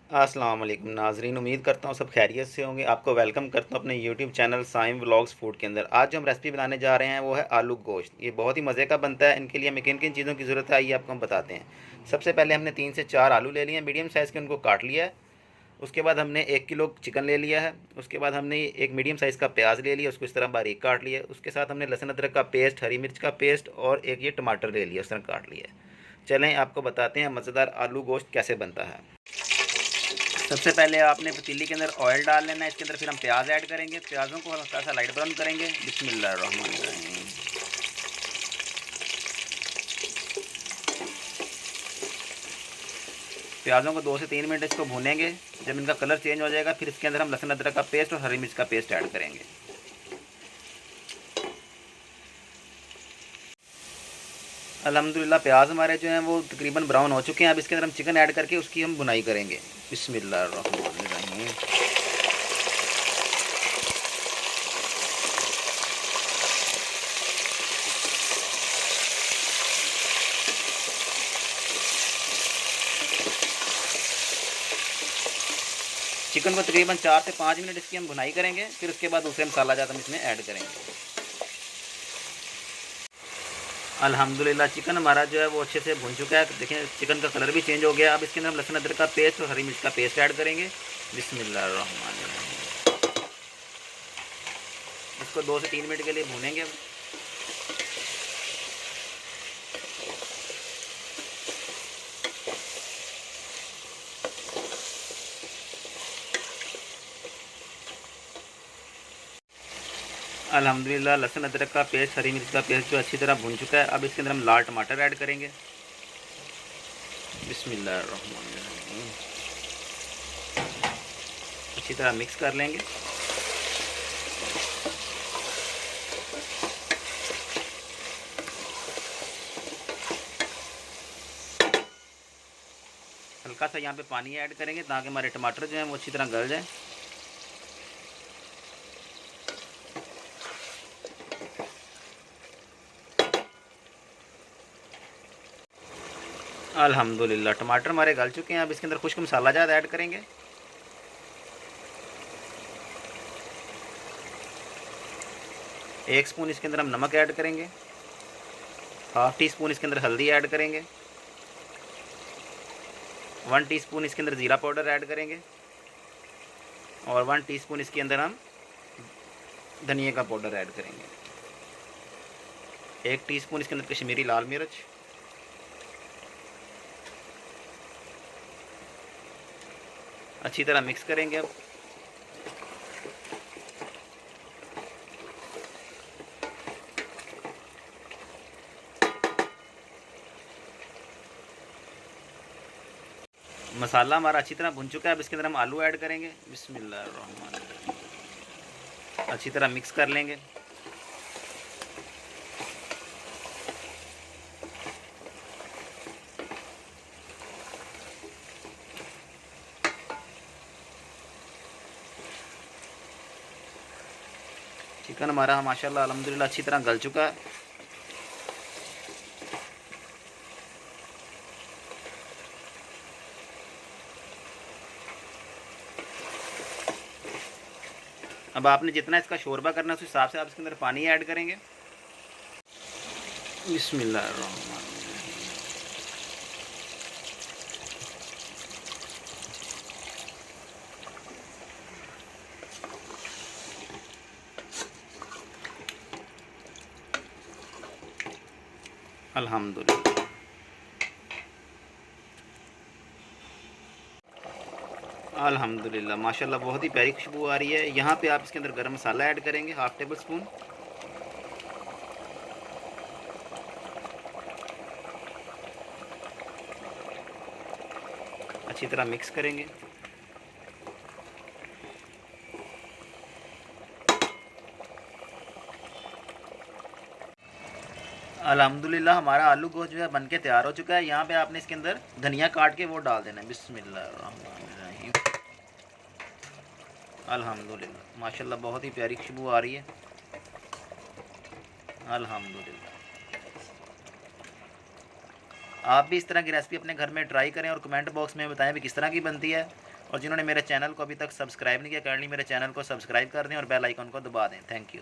अस्सलाम वालेकुम नाज़रीन, उम्मीद करता हूँ सब खैरियत से होंगे। आपको वेलकम करता हूँ अपने YouTube channel Saim vlogs food के अंदर। आज जो हम रेसिपी बनाने जा रहे हैं वो है आलू गोश्त। ये बहुत ही मज़े का बनता है। इनके लिए हमें किन किन चीज़ों की ज़रूरत है आइए आपको हम बताते हैं। सबसे पहले हमने 3 से 4 आलू ले लिए हैं मीडियम साइज़ के, उनको काट लिया है। उसके बाद हमने 1 किलो चिकन ले लिया है। उसके बाद हमने एक मीडियम साइज़ का प्याज ले लिया, उसको इस तरह बारीक काट लिया। उसके साथ हमने लहसुन अदरक का पेस्ट, हरी मिर्च का पेस्ट और एक ये टमाटर ले लिया, उस तरह काट लिया है। चलें आपको बताते हैं मज़ेदार आलू गोश्त कैसे बनता है। सबसे पहले आपने पतीली के अंदर ऑयल डाल लेना है। इसके अंदर फिर हम प्याज ऐड करेंगे। प्याज़ों को हल्का सा लाइट ब्राउन करेंगे। बिस्मिल्लाहिर्रहमानिर्रहीम। प्याज़ों को 2 से 3 मिनट इसको भूनेंगे। जब इनका कलर चेंज हो जाएगा फिर इसके अंदर हम लहसुन अदरक का पेस्ट और हरी मिर्च का पेस्ट ऐड करेंगे। अल्हम्दुलिल्लाह प्याज हमारे जो हैं वो तकरीबन ब्राउन हो चुके हैं। अब इसके अंदर हम चिकन ऐड करके उसकी हम भुनाई करेंगे। बिस्मिल्लाहिर्रहमानिर्रहीम। चिकन को तकरीबन 4 से 5 मिनट इसकी हम भुनाई करेंगे। फिर उसके बाद दूसरे मसाला जात हम इसमें ऐड करेंगे। अल्हम्दुलिल्लाह चिकन हमारा जो है वो अच्छे से भुन चुका है। देखिए चिकन का कलर भी चेंज हो गया। अब इसके अंदर हम लहसुन अदरक का पेस्ट और हरी मिर्च का पेस्ट ऐड करेंगे। बिस्मिल्लाहिर्रहमानिर्रहीम। इसको 2 से 3 मिनट के लिए भूनेंगे। अल्हम्दुलिल्लाह लहसुन अदरक का पेस्ट, हरी मिर्च का पेस्ट जो अच्छी तरह भुन चुका है। अब इसके अंदर हम लाल टमाटर ऐड करेंगे। बिस्मिल्लाहिर्रहमानिर्रहीम। अच्छी तरह मिक्स कर लेंगे। हल्का सा यहाँ पे पानी ऐड करेंगे ताकि हमारे टमाटर जो हैं वो अच्छी तरह गल जाएं। अल्हम्दुलिल्लाह टमाटर हमारे गल चुके हैं। अब इसके अंदर खुश्क मसाला ज़्यादा ऐड करेंगे। एक स्पून इसके अंदर हम नमक ऐड करेंगे। हाफ़ टी स्पून इसके अंदर हल्दी ऐड करेंगे। 1 टीस्पून इसके अंदर ज़ीरा पाउडर ऐड करेंगे। और 1 टीस्पून इसके अंदर हम धनिया का पाउडर ऐड करेंगे। 1 टीस्पून इसके अंदर कश्मीरी लाल मिर्च। अच्छी तरह मिक्स करेंगे। अब मसाला हमारा अच्छी तरह भुन चुका है। अब इसके अंदर हम आलू ऐड करेंगे। बिस्मिल्लाहिर्रहमानिर्रहीम। अच्छी तरह मिक्स कर लेंगे। चिकन हमारा माशाल्लाह अल्हम्दुलिल्लाह अच्छी तरह गल चुका है। अब आपने जितना इसका शोरबा करना है उस हिसाब से आप इसके अंदर पानी ऐड करेंगे। बिस्मिल्लाहिर्रहमानिर्रहीम। अल्हम्दुलिल्लाह अल्हम्दुलिल्लाह माशाल्लाह बहुत ही प्यारी खुशबू आ रही है। यहाँ पे आप इसके अंदर गरम मसाला ऐड करेंगे, हाफ़ टेबल स्पून। अच्छी तरह मिक्स करेंगे। अल्हम्दुलिल्लाह हमारा आलू गोश्त जो है बनके तैयार हो चुका है। यहाँ पे आपने इसके अंदर धनिया काट के वो डाल देना है। बिस्मिल्लाहिर्रहमानिर्रहीम। अल्हम्दुलिल्लाह माशाल्लाह बहुत ही प्यारी खुशबू आ रही है। अल्हम्दुलिल्लाह आप भी इस तरह की रेसिपी अपने घर में ट्राई करें और कमेंट बॉक्स में बताएं भी किस तरह की बनती है। और जिन्होंने मेरे चैनल को अभी तक सब्सक्राइब नहीं किया, काइंडली मेरे चैनल को सब्सक्राइब कर दें और बेल आइकन को दबा दें। Thank you.